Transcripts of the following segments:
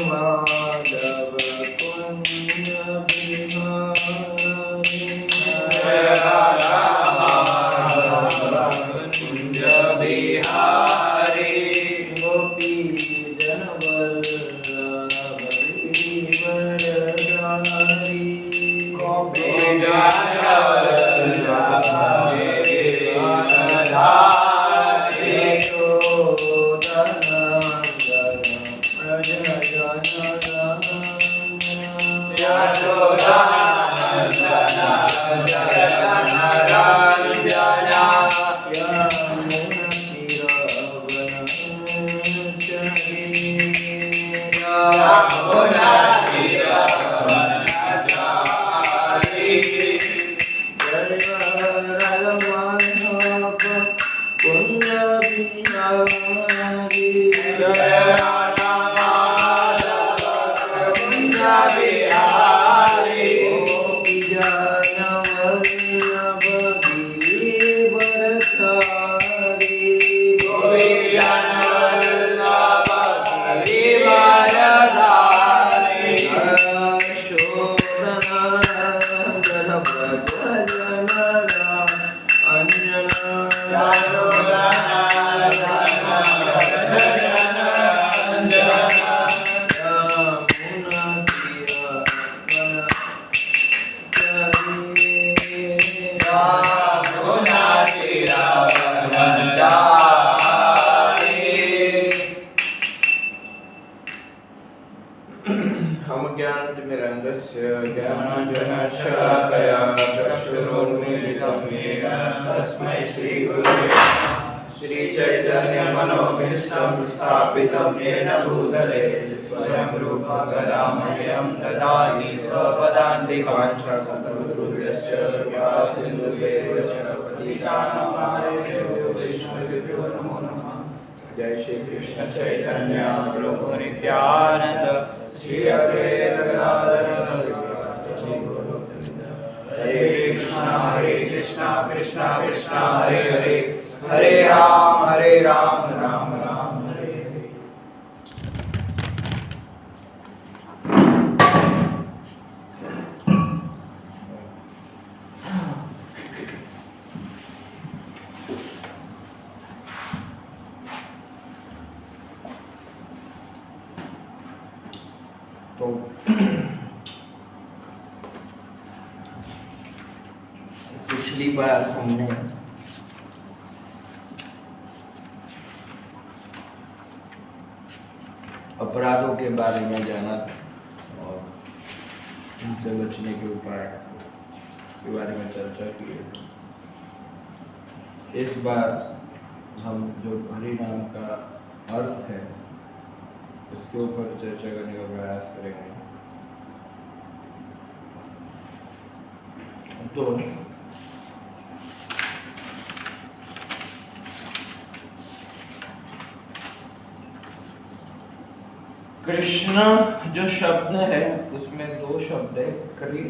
माधव कुंज बिहारी जय राधा माधव कुंज बिहारी गोपी जन वल्लभ गिरिवरधारी गोपी जन स्थापितं येन भूतले स्वयं रूप कदा मह्यं ददाति स्वपदान्तिकां सर्वभूतस्य कृपासिन्धुभ्यो च पतितानां वैष्णवेभ्यो नमो नमः। जय श्री कृष्ण चैतन्य प्रभु नित्यानंद श्री अद्वैत गदाधर हरे कृष्णा कृष्णा कृष्णा हरे हरे हरे राम राम राम हरे हरे। तो पिछली बार हमने अपराधों के बारे में जाना और उनसे बचने के उपाय के बारे में चर्चा की है। इस बार हम जो हरि नाम का अर्थ है उसके ऊपर चर्चा करने का प्रयास करेंगे। तो कृष्ण जो शब्द है उसमें दो शब्द है, क्री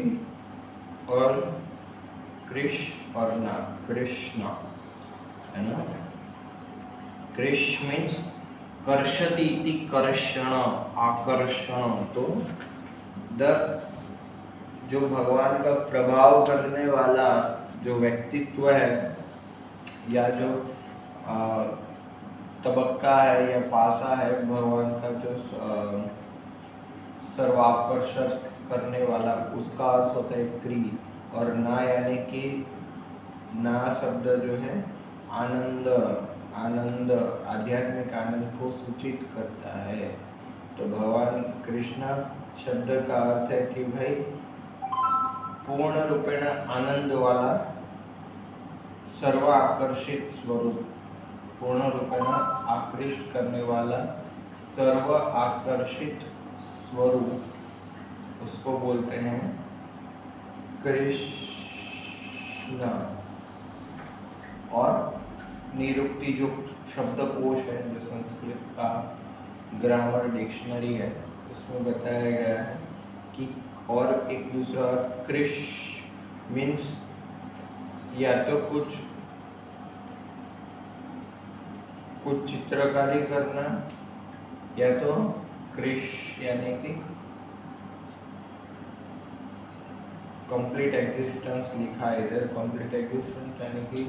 और कृष और ना, कृष्ण है ना। कृष मीन्स कर्षति इति कर्षण, आकर्षण। तो जो भगवान का प्रभाव करने वाला जो व्यक्तित्व है या जो तबक्का है या पासा है भगवान का, जो सर्वाकर्षण करने वाला, उसका अर्थ होता है क्री। और ना यानी कि ना शब्द जो है आनंद, आनंद, आध्यात्मिक आनंद को सूचित करता है। तो भगवान कृष्ण शब्द का अर्थ है कि भाई पूर्ण रूपेण आनंद वाला सर्व आकर्षित स्वरूप, पूर्ण रूपेण आकृष्ट करने वाला सर्व आकर्षित स्वरूप, उसको बोलते हैं कृष्ण। और निरुक्ति जो शब्दकोश है, जो संस्कृत का ग्रामर डिक्शनरी है, उसमें बताया गया है कि और एक दूसरा कृष मीन्स या तो कुछ चित्रकारी करना, या तो कृष यानी कि कंप्लीट एग्जिस्टेंस लिखा है इधर। कंप्लीट एग्जिस्टेंस यानी कि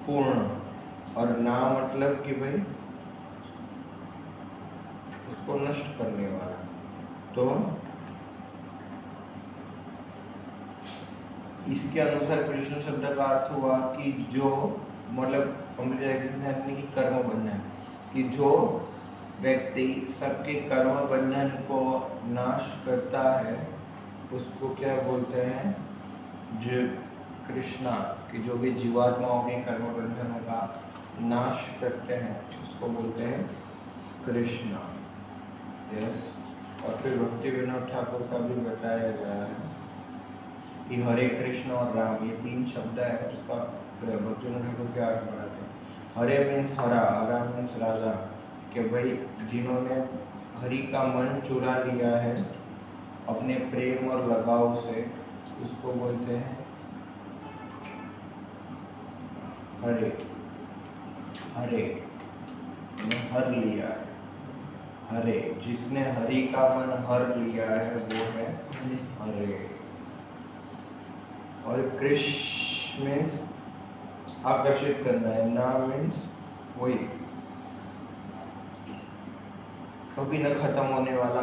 पूर्ण, और ना मतलब कि भाई उसको नष्ट करने वाला। तो इसके अनुसार कृष्ण शब्द का अर्थ हुआ कि जो मतलब कंप्लीट एग्जिस्टेंस यानी कि कर्म बंधन, कि जो व्यक्ति सबके कर्म बंधन को नाश करता है उसको क्या बोलते हैं, जो कृष्णा, कि जो भी जीवात्माओं के कर्म बंधनों का नाश करते हैं उसको बोलते हैं कृष्णा। यस। और फिर भक्ति विनोद ठाकुर का भी बताया गया है कि हरे कृष्ण और राम ये तीन शब्द है, उसका भक्ति विनोद ठाकुर क्या अर्थ बनाते हैं। हरे मीन्स हरा, हरा मीन्स राधा, कि भाई जिन्होंने हरि का मन चुरा लिया है अपने प्रेम और लगाव से, उसको बोलते हैं हरे। हरे हर लिया है, हरे, जिसने हरि का मन हर लिया है वो है हरे। और कृष्ण मीन्स आकर्षित करना है, ना मीन्स वही कभी न खत्म होने वाला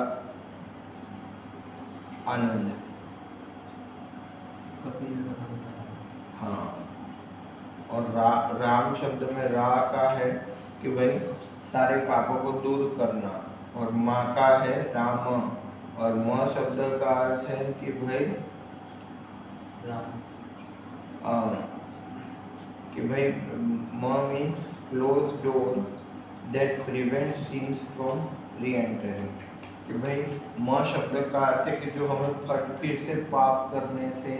आनंद। हाँ। और राम शब्द में रा का है कि भाई सारे पापों को दूर करना, और माँ का है राम, और म शब्द का अर्थ है कि भाई कि भाई म means close door that prevent sins from reentering, कि भाई म शब्द का अर्थ है कि जो हमें फिर से पाप करने से,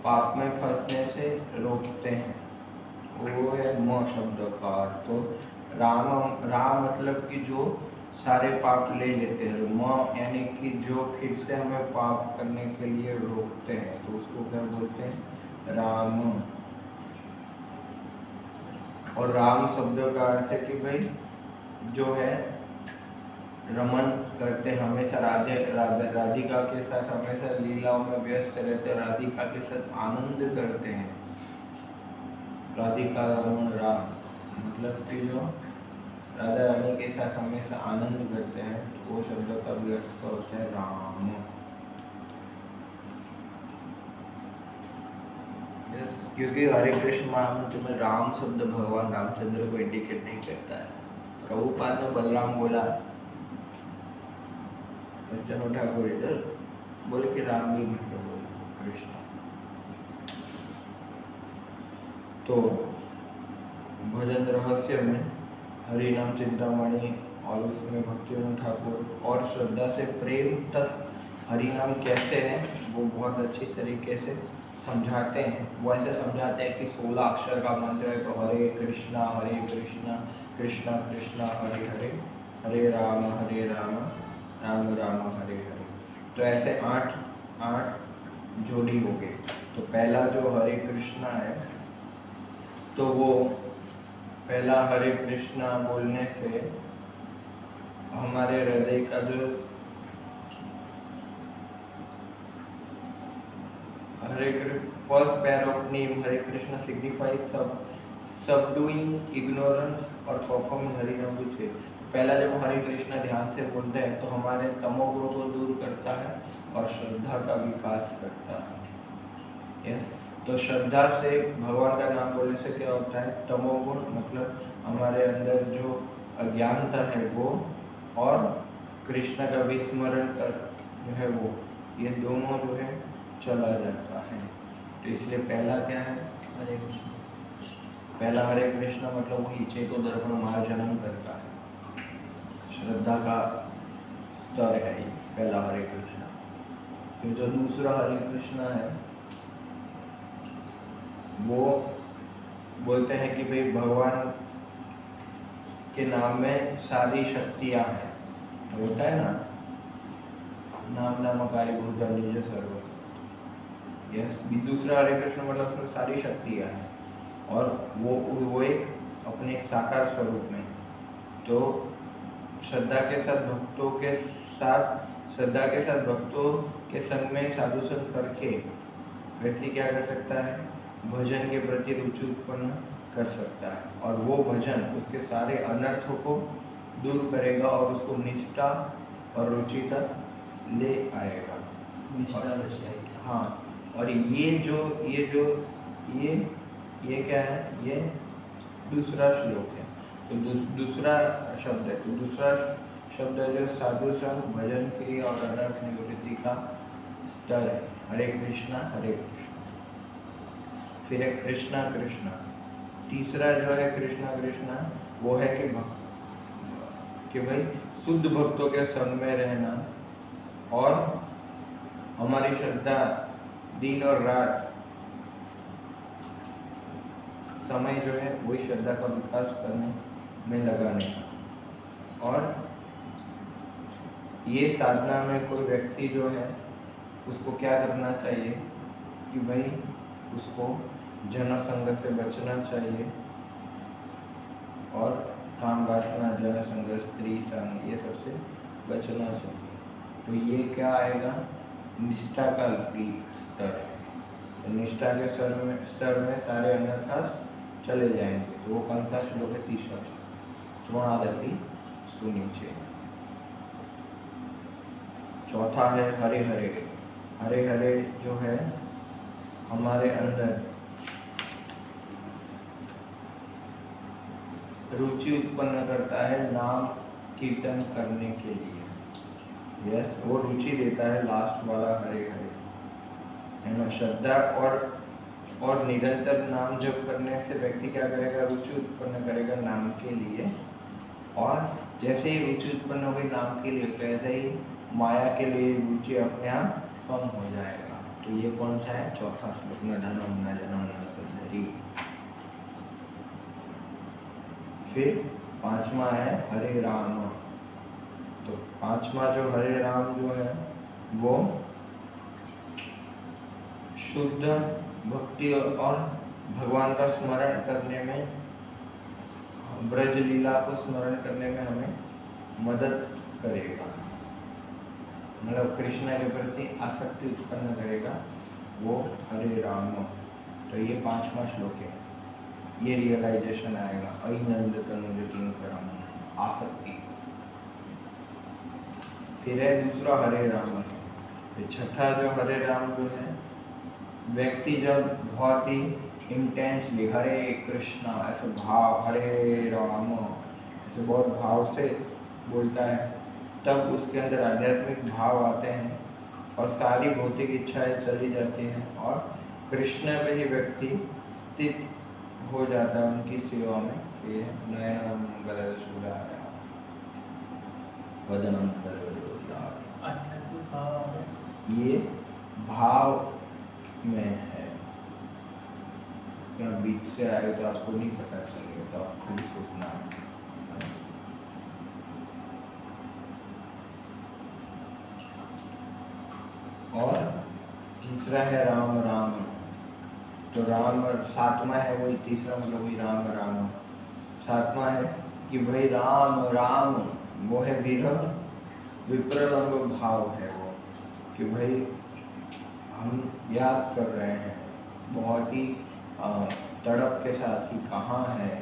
पाप में फंसने से रोकते हैं, वो है म शब्द का अर्थ। तो राम मतलब कि जो सारे पाप ले लेते हैं, म यानी कि जो फिर से हमें पाप करने के लिए रोकते हैं, तो उसको क्या बोलते हैं, राम। और राम शब्द का अर्थ है कि भाई जो है रमन करते हैं, हमेशा राधिका के साथ हमेशा लीलाओं में व्यस्त रहते हैं, राधिका के साथ आनंद करते हैं। राधिका रमन राम मतलब कि जो राधा रानी के साथ हमेशा आनंद करते हैं, तो वो शब्द का भी अर्थ होता है राम। क्योंकि हरे कृष्ण महामंत्र में राम शब्द भगवान रामचंद्र को इंडिकेट नहीं करता है। प्रभुपाद ने बलराम बोला, चलो ठाकुर इधर बोले कि राम भी मतलब बोले कृष्ण। तो भजन रहस्य में हरि नाम चिंतामणि और उसमें भक्ति विनोद ठाकुर और श्रद्धा से प्रेम तक हरि नाम कैसे है वो बहुत अच्छी तरीके से समझाते हैं। वो ऐसे समझाते हैं कि 16 अक्षर का मंत्र है, तो हरे कृष्णा कृष्णा कृष्णा हरे हरे, हरे राम राम राम हरे हरे। तो ऐसे 8 जोड़ी हो गए। तो पहला जो हरे कृष्णा है, तो वो पहला हरे कृष्णा बोलने से हमारे हृदय का जो first pair of name Hare Krishna signifies subduing ignorance और परफॉर्मिंग हरि नाम विच। पहला जब हरे कृष्णा ध्यान से बोलते हैं तो हमारे तमोगुण को दूर करता है और श्रद्धा का विकास करता है। यस। तो श्रद्धा से भगवान का नाम बोलने से क्या होता है, तमोगुण मतलब हमारे अंदर जो अज्ञानता है वो, और कृष्ण का विस्मरण कर जो है वो, ये दोनों जो है चला जाता है। तो इसलिए पहला क्या है, हरे कृष्ण। पहला हरे कृष्ण मतलब वही चेतो दर्पण मार्जनम करता है, श्रद्धा का स्तर है ये पहला हरे कृष्ण। फिर जो दूसरा हरे कृष्ण है वो बोलते हैं कि भाई भगवान के नाम में सारी शक्तियां हैं। होता है ना, नाम नामकारी भूतम निज सर्वस्व। यस। दूसरा हरे कृष्ण मतलब उसमें सारी शक्तियां हैं और वो एक अपने एक साकार स्वरूप में। तो श्रद्धा के साथ भक्तों के संग में साधु संग करके व्यक्ति क्या कर सकता है, भजन के प्रति रुचि उत्पन्न कर सकता है, और वो भजन उसके सारे अनर्थों को दूर करेगा और उसको निष्ठा और रुचि तक ले आएगा। हाँ, और ये क्या है, ये दूसरा श्लोक है। तो दूसरा शब्द है, तो दूसरा शब्द है जो साधु संग, भजन क्रिया और अनर्थ निवृत्ति का स्तर है। हरे कृष्णा हरे कृष्णा। फिर है कृष्णा कृष्णा। तीसरा जो है कृष्णा कृष्णा, वो है कि भाई शुद्ध भक्तों के संग में रहना, और हमारी श्रद्धा दिन और रात समय जो है वही श्रद्धा का विकास करने में लगाने का। और ये साधना में कोई व्यक्ति जो है उसको क्या करना चाहिए कि भाई उसको जनसंग से बचना चाहिए, और काम वासना, जनसंग, स्त्री संग, ये सबसे बचना चाहिए। तो ये क्या आएगा, निष्ठा का स्तर है। तो निष्ठा के स्तर में सारे अनर्थास चले जाएंगे। तो वो कौन सा श्लोक है, तीसरा श्लोक, त्रोणादपि सुनीचे। चौथा है हरे हरे। हरे हरे जो है हमारे अंदर रुचि उत्पन्न करता है नाम कीर्तन करने के लिए। यस, वो रुचि देता है लास्ट वाला हरे हरे, है ना। श्रद्धा और निरंतर नाम जप करने से व्यक्ति क्या करेगा, रुचि उत्पन्न करेगा नाम के लिए। और जैसे ही रुचि उत्पन्न होगी नाम के लिए, तो ऐसे ही माया के लिए रुचि अपने आप कम हो जाएगा। तो ये कौन सा है, चौथा श्लोक, न धनम न जनम न सद्धरि। फिर पांचवा है हरे राम। तो पांचवा जो हरे राम जो है वो शुद्ध भक्ति और भगवान का स्मरण करने में, ब्रज लीला को स्मरण करने में हमें मदद करेगा, मतलब कृष्ण के प्रति आसक्ति उत्पन्न करेगा, वो हरे राम। तो ये पांचवा श्लोक है, ये रियलाइजेशन आएगा, अनंद तनुज किंकरम, आसक्ति। फिर है दूसरा हरे राम। छठा जो हरे राम जो है, व्यक्ति जब बहुत ही इंटेंसली हरे कृष्णा ऐसे भाव, हरे राम ऐसे बहुत भाव से बोलता है, तब उसके अंदर आध्यात्मिक भाव आते हैं और सारी भौतिक इच्छाएं चली जाती हैं, और कृष्ण में ही व्यक्ति स्थित हो जाता है उनकी सेवा में। ये नयनम गलशूलाय वदनम करोड़ियाय, ये भाव में है। बीच से आए तो आपको नहीं पता चलेगा, तो आप खुद सोचना। और तीसरा है राम राम। तो राम सातवां है, वही तीसरा मतलब वही राम राम। सातवां है कि भाई राम राम, वो है विरह विप्रलंब भाव है वो, कि भाई हम याद कर रहे हैं बहुत ही तड़प के साथ ही, कहाँ है,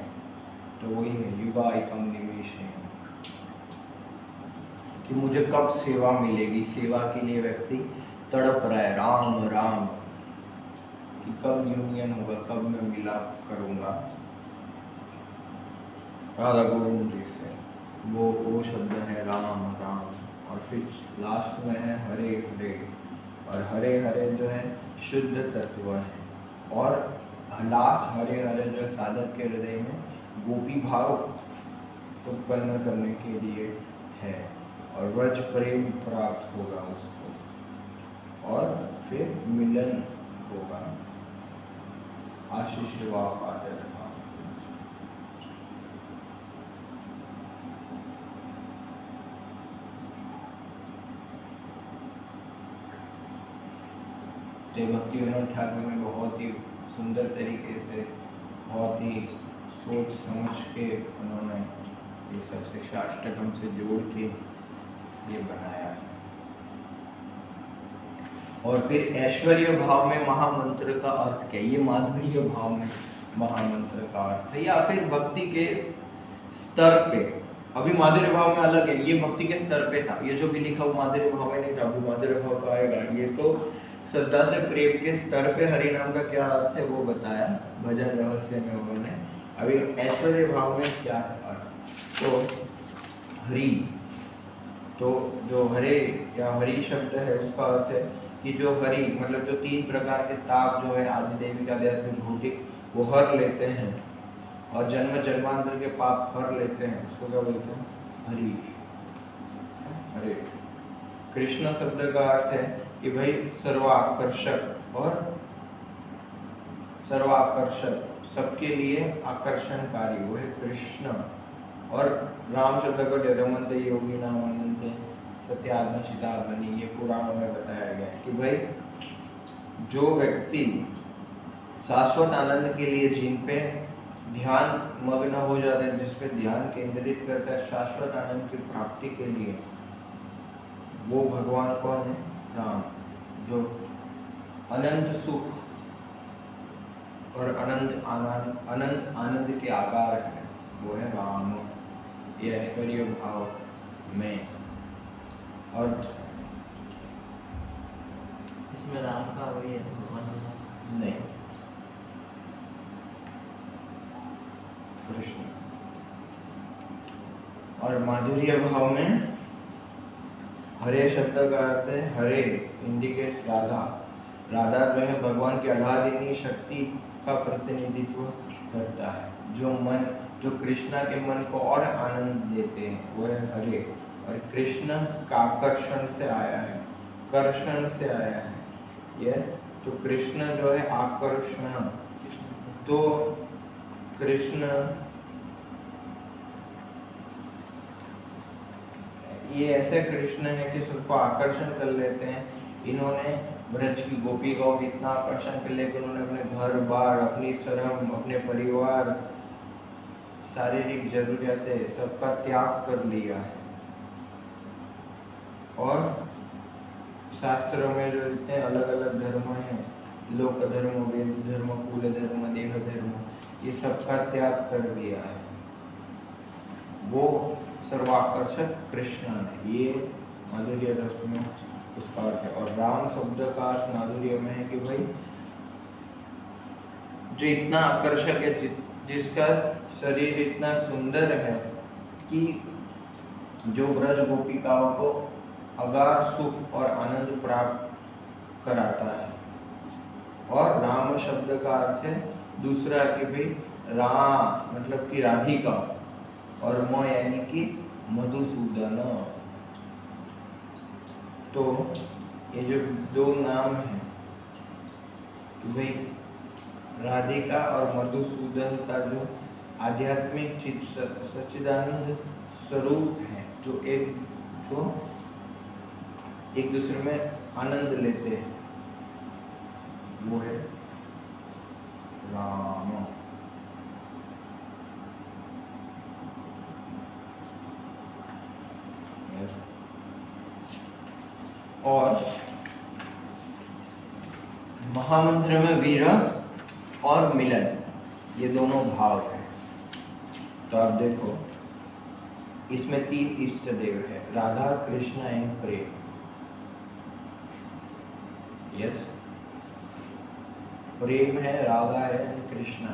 तो वही है युवा एकम निवेश है, कि मुझे कब सेवा मिलेगी। सेवा के लिए व्यक्ति तड़प रहा है, राम राम, कि कब यूनियन होगा, कब मैं मिलाप करूँगा राधा गोविंद जी से। वो शब्द है राम राम। और फिर लास्ट में है हरे हरे। और हरे हरे जो है शुद्ध तत्व है। और लास्ट हरे हरे जो साधक के हृदय में गोपी भाव उत्पन्न करने के लिए है, और व्रज प्रेम प्राप्त होगा उसको, और फिर मिलन होगा। आशीष पाते रहा। भक्ति विनोद ठाकुर ने बहुत ही सुंदर तरीके से, बहुत ही सोच समझ के उन्होंने ये सब शिक्षा अष्टकम से जोड़ के ये बनाया है। और फिर ऐश्वर्य भाव में महामंत्र का अर्थ क्या? ये माधुर्य भाव में महामंत्र का अर्थ है, या फिर भक्ति के स्तर पे। अभी माधुर्य भाव में अलग है, ये भक्ति के स्तर पे था। ये जो भी लिखा वो माधुर्य भाव में नहीं था, अभी माधुर्य भाव का आएगा। ये तो श्रद्धा से प्रेम के स्तर पे हरि नाम का क्या अर्थ है वो बताया भजन रहस्य में उन्होंने। अभी ऐश्वर्य भाव में क्या है अर्थ? तो हरि, तो जो हरे या हरि शब्द है उसका अर्थ है कि जो हरि मतलब जो 3 प्रकार के ताप जो है आदि दैविक आध्यात्मिक भौतिक वो हर लेते हैं, और जन्म जन्मांतर के पाप हर लेते हैं, उसको क्या बोलते हैं? हरि। हरे। कृष्ण शब्द का अर्थ है कि भाई सर्वाकर्षक, और सर्वाकर्षक सबके लिए आकर्षणकारी वो है कृष्ण। और राम शब्द को रमन्ते योगी नाम अनंते सत्यात्म चिदात्मनि, ये पुराणों में बताया गया है कि भाई जो व्यक्ति शाश्वत आनंद के लिए जिन पे ध्यान मग्न हो जाता है, जिस पे ध्यान केंद्रित करता है शाश्वत आनंद की प्राप्ति के लिए, वो भगवान कौन है? राम। जो अनंत सुख और अनंत आनंद के आकार है वो है राम। ये ऐश्वर्य भाव में। और इसमें राम का वही है भगवान नहीं, कृष्ण। और माधुर्य भाव में हरे शब्द का अर्थ है हरे इंडिकेट राधा। राधा जो है भगवान की अलादीनी शक्ति का प्रतिनिधित्व करता है, जो कृष्णा के मन को और आनंद देते हैं वो है हरे। और कृष्ण का आकर्षण से आया है, कर्षण से आया है। यस, तो कृष्ण जो है आकर्षण, तो कृष्ण ये ऐसे कृष्ण है कि सबको आकर्षण कर लेते हैं। इन्होंने ब्रज की गोपिकाओं को इतना आकर्षण कर लिया कि उन्होंने अपने घर बार, अपनी शर्म, अपने परिवार, शारीरिक जरूरियातें सबका त्याग कर लिया है। और शास्त्रों में जो इतने अलग अलग धर्म हैं, लोक धर्म, वेद धर्म, कुल धर्म, देह धर्म, ये सबका त्याग कर दिया है। वो सर्वाकर्षक कृष्ण है, ये माधुर्य रस में उसका अर्थ है। और राम शब्द का अर्थ माधुर्य में है कि भाई जो इतना आकर्षक है, जिसका शरीर इतना सुंदर है कि जो ब्रज गोपिकाओं को अगाध सुख और आनंद प्राप्त कराता है। और राम शब्द का अर्थ है दूसरा कि भाई राम मतलब कि राधिका, और म यानी कि मधुसूदन। तो ये जो 2 नाम हैं कि भाई राधिका और मधुसूदन का जो आध्यात्मिक सच्चिदानंद स्वरूप है, जो एक दूसरे में आनंद लेते हैं, वो है राम। यस। और महामंत्र में विरह और मिलन ये दोनों भाव है। तो आप देखो इसमें 3 इष्ट देव है, राधा, कृष्ण एंड प्रेम। यस, प्रेम है, राधा है, Krishna.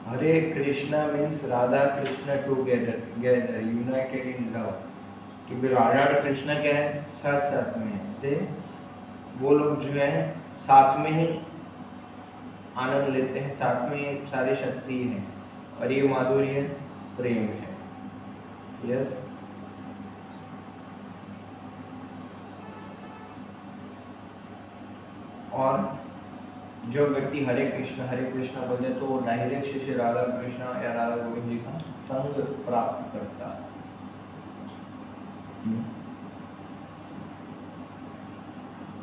Hare Krishna means Radha Krishna together united in love. कि राधा और कृष्ण क्या है? साथ साथ में है। वो लोग जो है साथ में ही आनंद लेते हैं, साथ में सारी शक्ति है, और ये माधुर्य प्रेम है। यस। और जो व्यक्ति हरे कृष्ण बोले तो वो डायरेक्ट श्री राधा कृष्ण या राधा गोविंद जी का संग प्राप्त करता है।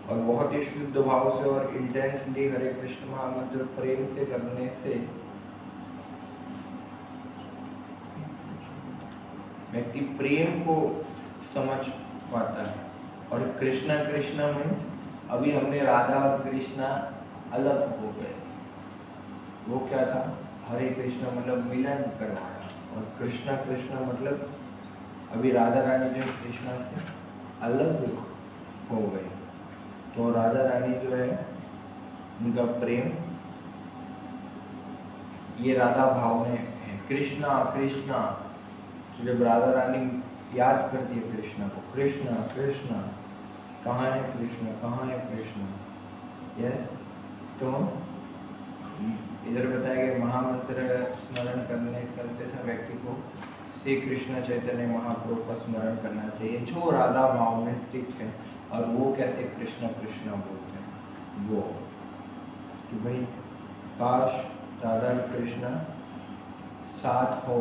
और बहुत ही शुद्ध भाव से और इंटेंसली हरे कृष्ण महामंत्र प्रेम से करने से व्यक्ति प्रेम को समझ पाता है। और कृष्णा कृष्णा मीन्स अभी हमने राधा और कृष्णा अलग हो गए। वो क्या था, हरे कृष्णा मतलब मिलन करवाया, और कृष्णा कृष्णा मतलब अभी राधा रानी जो कृष्णा से अलग हो गई। तो राधा रानी जो है उनका प्रेम ये राधा भाव में है। कृष्णा कृष्णा, जब राधा रानी याद करती है कृष्णा को, कृष्णा कृष्णा कहाँ है कृष्णा, कहाँ है कृष्णा। यस, तो इधर बताया गया महामंत्र स्मरण करते समय व्यक्ति को श्री कृष्ण चैतन्य महाप्रभु का स्मरण करना चाहिए, जो राधा भाव में स्थित है। और वो कैसे कृष्णा कृष्णा बोलते हैं, वो कि भाई काश राधा कृष्णा साथ हो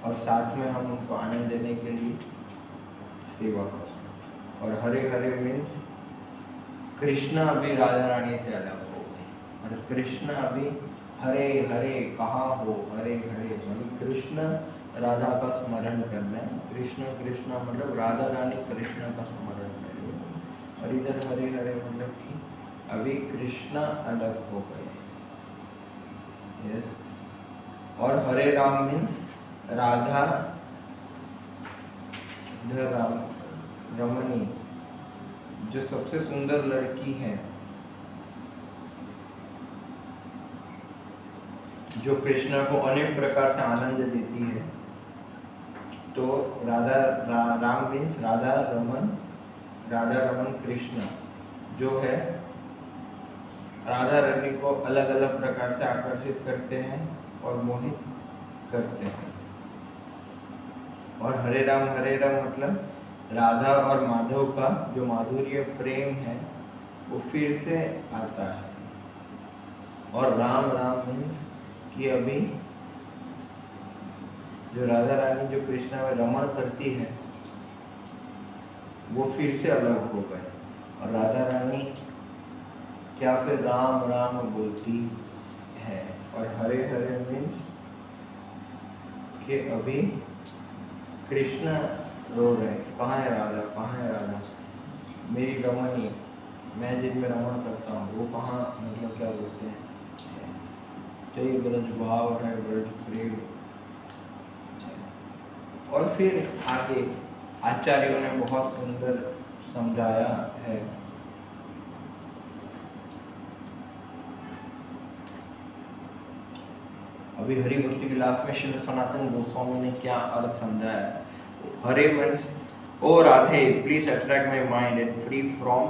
और साथ में हम उनको आनंद देने के लिए सेवा कर सकें। और हरे हरे मीन्स कृष्णा अभी राधा रानी से अलग हो गए, और कृष्णा अभी हरे हरे कहाँ हो, हरे हरे मतलब कृष्ण राधा का स्मरण करना है। कृष्ण कृष्णा मतलब राधा रानी कृष्ण का स्मरण कर रही है। और इधर हरे हरे मतलब कि अभी कृष्णा अलग हो गए। यस, और हरे राम मीन्स राधा ध राम रमणी, जो सबसे सुंदर लड़की है, जो कृष्णा को अनेक प्रकार से आनंद देती है। तो राम मीन्स राधा रमन कृष्ण जो है राधा रानी को अलग अलग प्रकार से आकर्षित करते हैं और मोहित करते हैं। और हरे राम मतलब राधा और माधव का जो माधुर्य प्रेम है वो फिर से आता है। और राम मीन्स कि अभी जो राधा रानी जो कृष्णा में रमण करती है वो फिर से अलग हो गए, और राधा रानी क्या फिर राम राम बोलती है। और हरे हरे मीन्स कि अभी कृष्णा रो रहे, कहाँ है राधा, कहाँ है राधा, मेरी रमणी, मैं जिनमें रमण करता हूँ वो कहाँ, मतलब क्या बोलते हैं। तो ये ब्रज भाव है, ब्रज प्रेम। और फिर आगे आचार्यों ने बहुत सुंदर समझाया है। अभी हरि भक्ति विलास में श्री सनातन गोस्वामी ने क्या अर्थ समझाया है। Hare means O Radhe please attract my mind and free from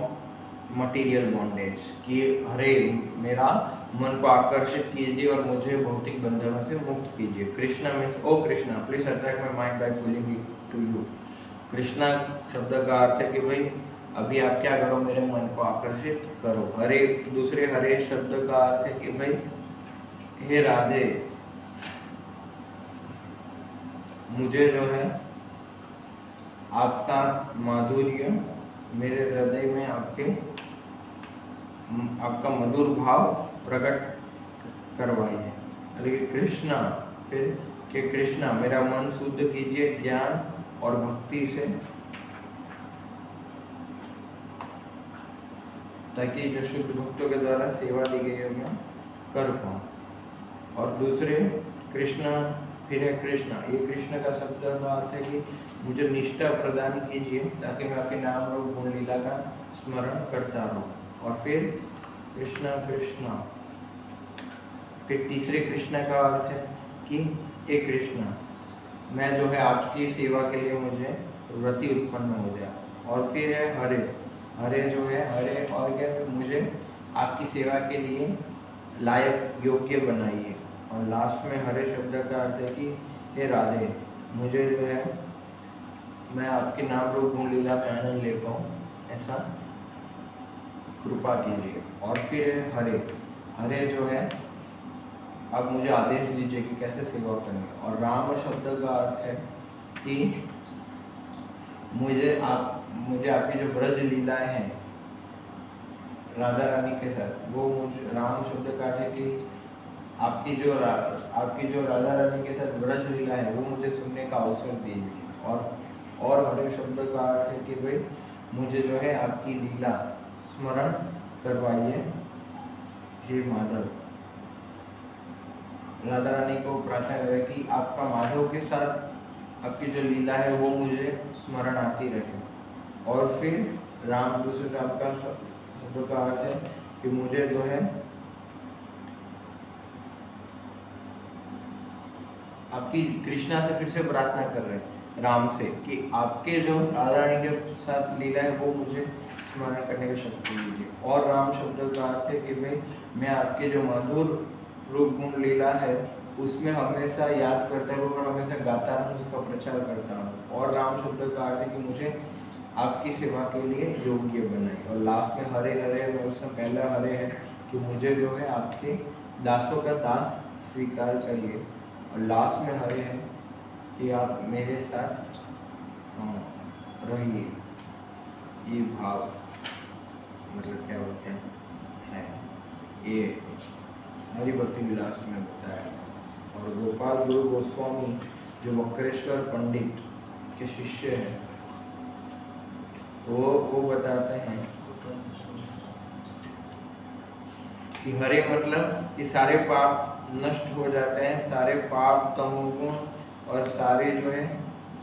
material bondage, कि हरे मेरा मन को आकर्षित कीजिए और मुझे भौतिक बंधनों से मुक्त कीजिए। Krishna means O Krishna please attract my mind by pulling it to you. Krishna शब्द का अर्थ है कि भाई अभी आप क्या करो, मेरे मन को आकर्षित करो। हरे दूसरे हरे शब्द का अर्थ है कि भाई हे राधे मुझे जो है आपका माधुर्य मेरे हृदय में आपका मधुर भाव प्रकट करवाइए। लेकिन कृष्णा फिर कि कृष्णा मेरा मन शुद्ध कीजिए ज्ञान और भक्ति से, ताकि जो शुद्ध भक्तों के द्वारा सेवा दी गई है मैं कर पाऊँ। और दूसरे कृष्णा फिर है कृष्णा, ये कृष्ण का शब्द का अर्थ है कि मुझे निष्ठा प्रदान कीजिए ताकि मैं आपके नाम रूप गुण लीला का स्मरण करता रहूँ। और फिर कृष्णा कृष्णा, फिर तीसरे कृष्णा का अर्थ है कि हे कृष्णा मैं जो है आपकी सेवा के लिए मुझे व्रति उत्पन्न हो जाए। और फिर है हरे, हरे जो है हरे और क्या मुझे आपकी सेवा के लिए लायक योग्य बनाइए। और लास्ट में हरे शब्द का अर्थ है कि हे राधे मुझे जो है मैं आपके नाम रूप गुण लीला में आनंद ले पाऊँ, ऐसा कृपा कीजिए। और फिर है हरे, हरे जो है आप मुझे आदेश दीजिए कि कैसे सेवा करनी। और राम शब्द का अर्थ है कि मुझे आपकी जो ब्रज लीलाएं हैं राधा रानी के साथ, वो मुझे राम शब्द का अर्थ है कि आपकी जो राधा रानी के साथ ब्रज लीला है वो मुझे सुनने का अवसर दीजिए। और हरे शब्द का अर्थ है कि भाई मुझे जो है आपकी लीला स्मरण करवाइए हे माधव। राधा रानी को प्रार्थना करें कि आपका माधव के साथ आपकी जो लीला है वो मुझे स्मरण आती रहे। और फिर राम दूसरे शब्द का अर्थ है कि मुझे जो है आपकी कृष्णा से फिर से प्रार्थना कर रहे हैं राम से कि आपके जो राधा रानी के साथ लीला है वो मुझे स्मरण करने की शक्ति दीजिए। और राम शब्द का अर्थ है कि भाई मैं आपके जो मधुर रूप गुण लीला है उसमें हमेशा याद करता हूँ और हमेशा गाता हूँ, उसका प्रचार करता हूँ। और राम शब्द का अर्थ है कि मुझे आपकी सेवा के लिए योग्य बनाए। और लास्ट में हरे हरे में उसमें पहला हरे है कि मुझे जो है आपके दासों का दास स्वीकार करिए। और लास्ट में हरे है कि आप मेरे साथ रहिए। ये भाव मतलब क्या बोलते हैं ये हरि भक्ति विलास में बताया। और गोपाल गुरु गोस्वामी जो वक्रेश्वर पंडित के शिष्य हैं वो बताते हैं कि हरे मतलब कि सारे पाप नष्ट हो जाते हैं, सारे पाप तमोगुण और सारे जो है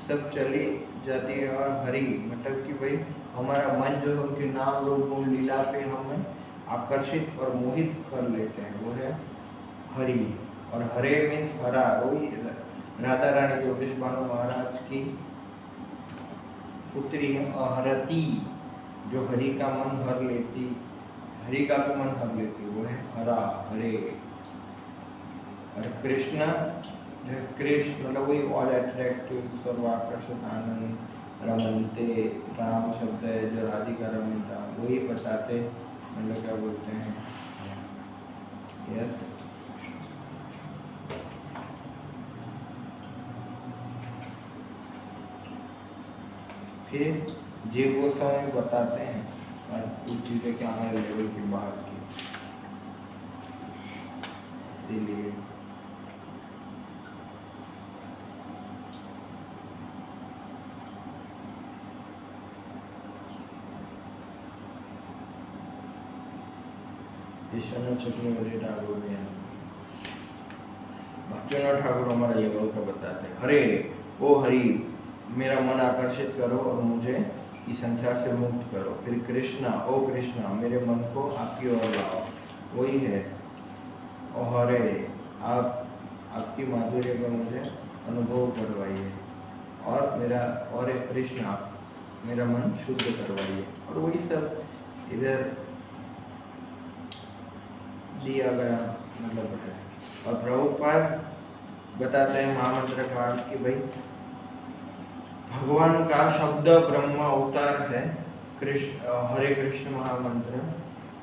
सब चली जाती है। और हरि मतलब कि भाई हमारा मन जो है उनके नाम रूप गुण लीला पे हमें आकर्षित और मोहित कर लेते हैं, वो है हरि। और हरे मीन्स हरा, वही राधा रानी जो विष्णु महाराज की पुत्री है। और हरती जो हरि का मन हर लेती, हरि का भी मन हर लेती, वो है हरा हरे। और कृष्ण जो है कृष्ण मतलब वही ऑल अट्रैक्टिव सर्वाकर्षक आनंद रमनते राम शब्द है जो राधिका रमनता वही बताते मतलब क्या बोलते हैं यस। फिर जे गोस्वामी बताते हैं और कुछ चीज़ें क्या हमारे लेवल की बात की, इसीलिए ईश्वरनाथ चक्रवर्ती ठाकुर ने भक्तिनाथ ठाकुर हमारे लेवल का बताते हैं। हरे ओ हरि मेरा मन आकर्षित करो और मुझे इस संसार से मुक्त करो। फिर कृष्णा ओ कृष्णा मेरे मन को आपकी ओर लाओ, वही है। और हरे आपकी माधुर्य का मुझे अनुभव करवाइए। और मेरा और एक कृष्ण आप मेरा मन शुद्ध करवाइए। और वही सब इधर दिया गया मतलब है। और प्रभुपाद बताते हैं महामंत्र का अर्थ कि भाई भगवान का शब्द ब्रह्म अवतार है हरे कृष्ण महामंत्र।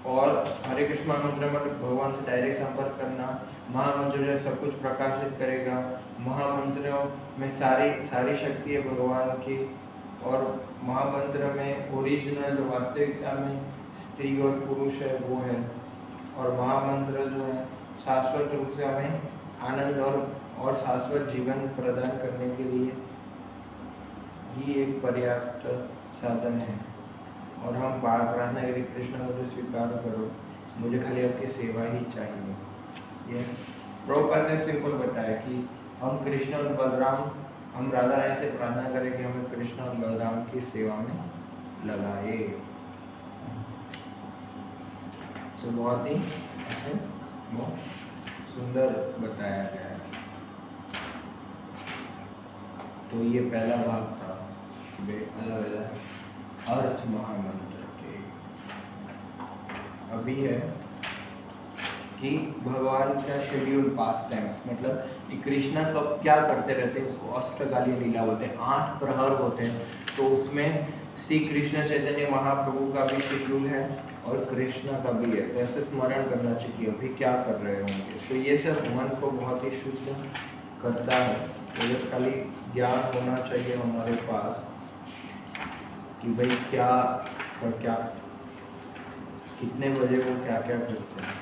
और हरे कृष्ण महामंत्र मतलब भगवान से डायरेक्ट संपर्क करना। महामंत्र जो सब कुछ प्रकाशित करेगा। महामंत्रों में सारी शक्ति है भगवान की। और महामंत्र में ओरिजिनल जो वास्तविकता में स्त्री और पुरुष है वो है। और महामंत्र जो है शाश्वत रूप से हमें आनंद और शाश्वत जीवन प्रदान करने के लिए ही एक पर्याप्त साधन है। और हम प्रार्थना करें कृष्ण मुझे स्वीकार करो, मुझे खाली आपकी सेवा ही चाहिए। ये प्रभुपाद ने सिंपल बताया कि हम कृष्ण और बलराम हम राधा रानी से प्रार्थना करें कि हमें कृष्ण और बलराम की सेवा में लगाए। तो बहुत ही बहुत सुंदर बताया गया है। तो ये पहला भाग था अलग अलग अर्थ महामंत्र के। अभी है कि भगवान का शेड्यूल पास टाइम्स मतलब कि कृष्णा कब क्या करते रहते हैं उसको अष्टकालीन लीला होते हैं, 8 प्रहर होते हैं। तो उसमें श्री कृष्ण चैतन्य महाप्रभु का भी शेड्यूल है और कृष्णा का भी है। तो ऐसे स्मरण करना चाहिए अभी क्या कर रहे होंगे। तो ये सब मन को बहुत ही शुद्ध करता है। तो बस खाली ज्ञान होना चाहिए हमारे पास कि भाई क्या और क्या कितने बजे वो क्या क्या करते हैं।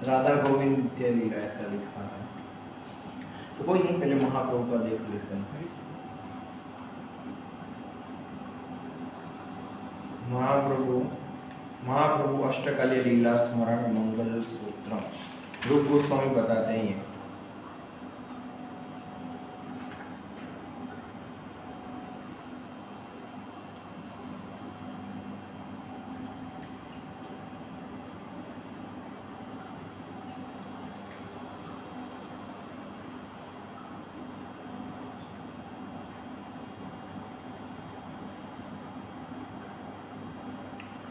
राधा गोविंद नित्य लीला ऐसा लिखा है। तो कोई नहीं, पहले महाप्रभु का देख लेते हैं। महाप्रभु अष्टकालीय लीला स्मरण मंगल सूत्र रूप गोस्वामी बताते हैं।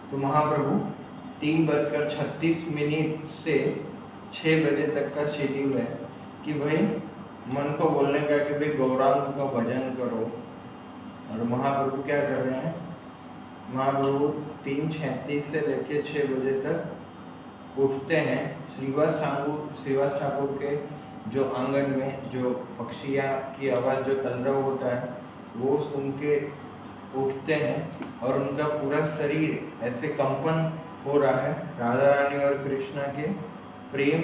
तो महाप्रभु 3:36 से 6 बजे तक का शेड्यूल है कि भाई मन को बोलने का कि भाई गौरांग का भजन करो। और महाप्रभु क्या कर रहे हैं? महाप्रभु 3:36 से लेके 6 बजे तक उठते हैं। श्रीवास ठाकुर के जो आंगन में जो पक्षियाँ की आवाज़ जो कलरव होता है वो सुन के उठते हैं और उनका पूरा शरीर ऐसे कंपन हो रहा है। राधा रानी और कृष्णा के प्रेम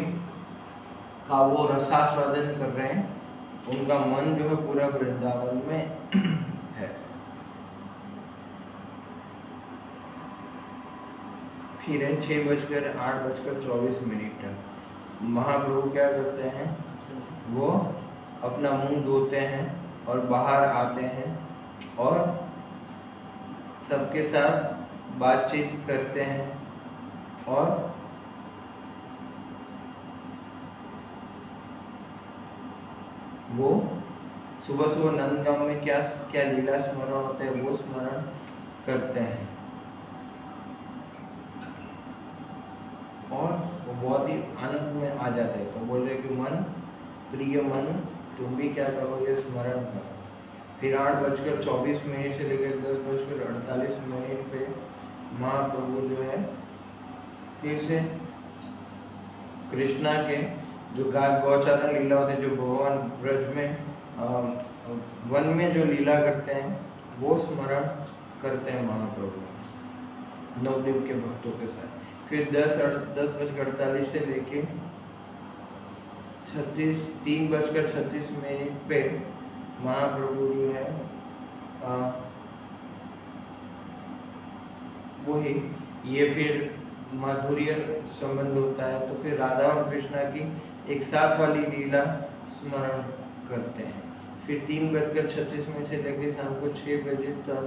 का वो रसास्वादन कर रहे हैं। उनका मन जो है पूरा वृंदावन में है। फिर है 6:08:24। महाप्रभु क्या करते हैं? वो अपना मुंह धोते हैं और बाहर आते हैं और सबके साथ बातचीत करते हैं। और वो सुबह नंदगांव में क्या क्या लीला स्मरण होते हैं वो स्मरण करते हैं। और वो बहुत ही आनंद में आ जाते हैं। तो बोल रहे कि मन, प्रिय मन, तुम भी क्या करो, ये स्मरण करो। फिर 8:24 से लेकर 10:48 पे महाप्रभु जो है फिर से कृष्णा के जो गौचारण लीला होते हैं, जो भगवान ब्रज में वन में जो लीला करते हैं वो स्मरण करते हैं महाप्रभु नवद्वीप के भक्तों के साथ। फिर 10:48 से लेके 3:36 पे महाप्रभु जो है वही ये फिर माधुर्य संबंध होता है। तो फिर राधा और कृष्णा की एक साथ वाली लीला स्मरण करते हैं। फिर 3:36 से लेकर शाम को 6 बजे तक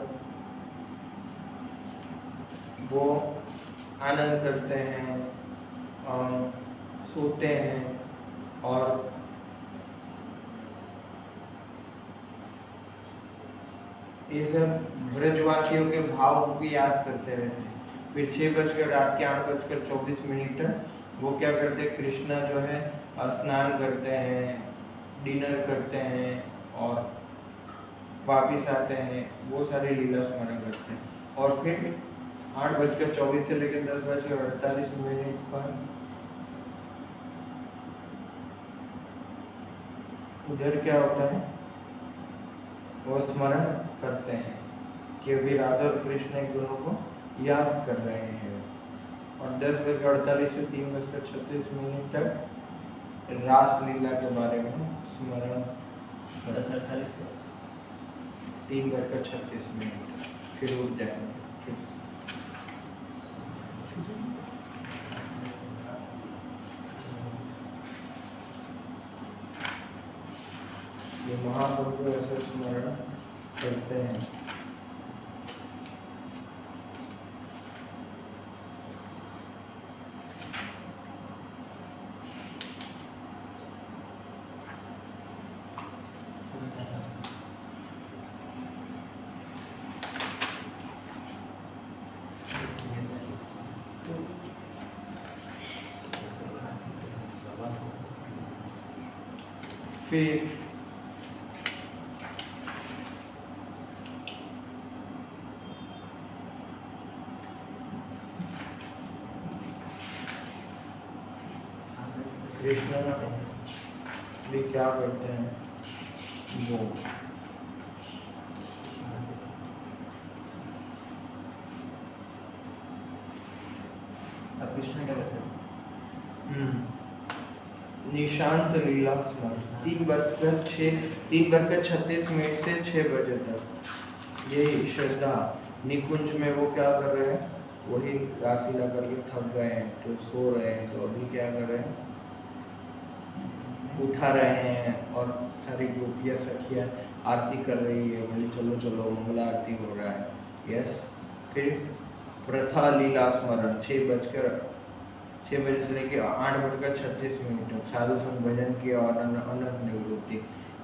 वो आनंद करते हैं, सोते हैं और ये सब ब्रजवासियों के भाव को भी याद करते रहते हैं। फिर 8:24 वो क्या करते हैं? कृष्णा जो है स्नान करते हैं, डिनर करते हैं और वापिस आते हैं, वो सारी लीला स्मरण करते हैं। और फिर 8:24 से लेकर 10:48 पर उधर क्या होता है? वो स्मरण करते हैं कि अभी राधा और कृष्ण एक दोनों को याद कर रहे हैं। और 10:48 से 3:36 तक रास लीला के बारे में स्मरण। 10:48 से 3:36 फिर उठ जाएंगे। ये महाप्रभु ऐसे स्मरण करते हैं। फिर कृष्ण भी क्या करते हैं? वो अब कृष्ण क्या करते हैं? निशांत लीला स्मरण 3:36 से 6 बजे तक। यही श्रद्धा निकुंज में वो क्या कर रहे हैं, वही रासलीला करके थक गए हैं तो सो रहे हैं, तो अभी क्या कर रहे हैं, उठा रहे हैं और सारी गोपियाँ सखियाँ आरती कर रही है, बोली चलो चलो मंगला आरती हो रहा है। यस। फिर प्रथा लीला स्मरण 6 बजे से लेकर 8:36 तक साधु संग भजन किया और अनंत निवृत्ति।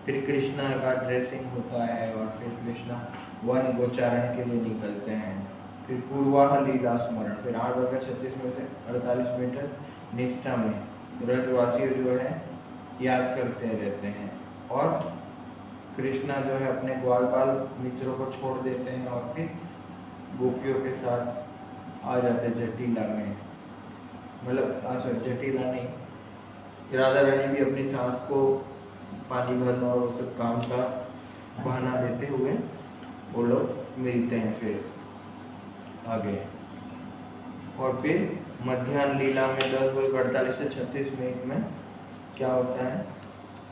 फिर कृष्णा का ड्रेसिंग होता है और फिर कृष्णा वन गोचारण के लिए निकलते हैं। फिर पूर्वाह लीला स्मरण, फिर 8:36 में से 48 मिनट निष्ठा में व्रतवासी जो है याद करते रहते हैं और कृष्णा जो है अपने ग्वाल बाल मित्रों को छोड़ देते हैं और फिर गोपियों के साथ आ जाते जटिला में, मतलब जटिला नहीं, राधा रानी भी अपनी सांस को पानी भरना और वो सब काम का बहाना देते हुए वो लोग मिलते हैं फिर आगे। और फिर मध्याह्न लीला में 10:48 से 36 मिनट में क्या होता है,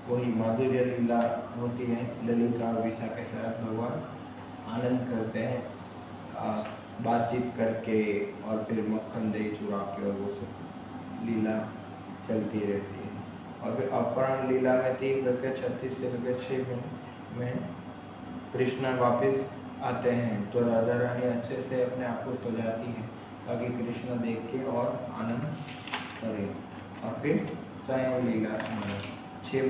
वही माधुर्य लीला होती है। ललिता और विशा के साथ भगवान आनंद करते हैं बातचीत करके और फिर मक्खन दही चूड़ा के, और वो सब लीला चलती रहती है। और फिर अपहरण लीला में 3:36 से 6 में कृष्णा वापस आते हैं तो राधा रानी अच्छे से अपने आप को सजाती है ताकि कृष्णा देख के और आनंद करे। और फिर स्वयं लीला स्मरण 6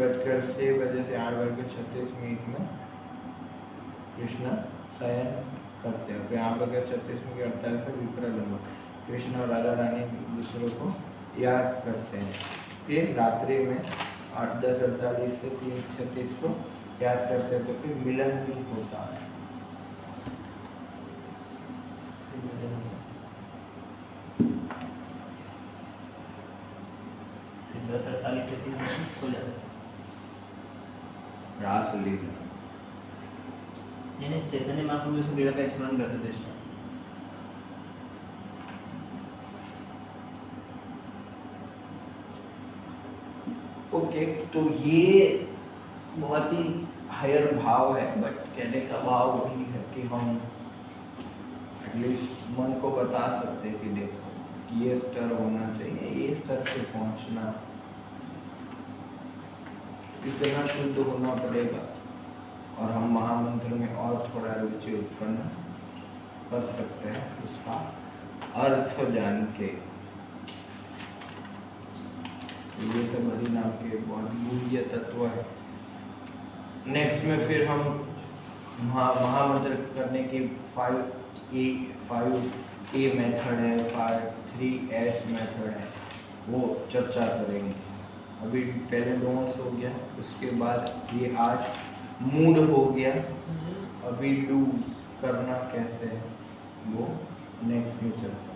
बजे से 8:36 में कृष्णा शयन करते हैं। फिर 8:36 में 48 से विप्रलंब, कृष्ण और राधा रानी दूसरों को याद करते हैं। फिर रात्रि में 8:10:48 से 3:36 को याद करते हैं तो फिर मिलन भी होता है। 10:48 से 3:36 सो जाते हैं। रासलीला यानी चैतन्य महाप्रभु इस लीला का स्मरण करते थे इसमें। ओके, तो ये बहुत ही हायर भाव है, बट कहने का भाव वही है कि हम एटलीस्ट मन को बता सकते हैं कि देखो ये स्तर होना चाहिए, ये स्तर से पहुंचना, इतना शुद्ध होना पड़ेगा और हम महामंत्र में और थोड़ा रुचि उत्पन्न कर सकते हैं उसका अर्थ जान के। ये सब हरि नाम के बहुत गुह्य तत्व है। नेक्स्ट में फिर हम महामंत्र करने की 5A मेथड है, 3S मेथड है, वो चर्चा करेंगे। अभी पहले डोंट्स हो गया, उसके बाद ये आज मूड हो गया, अभी डूज करना कैसे है वो नेक्स्ट में चर्चा।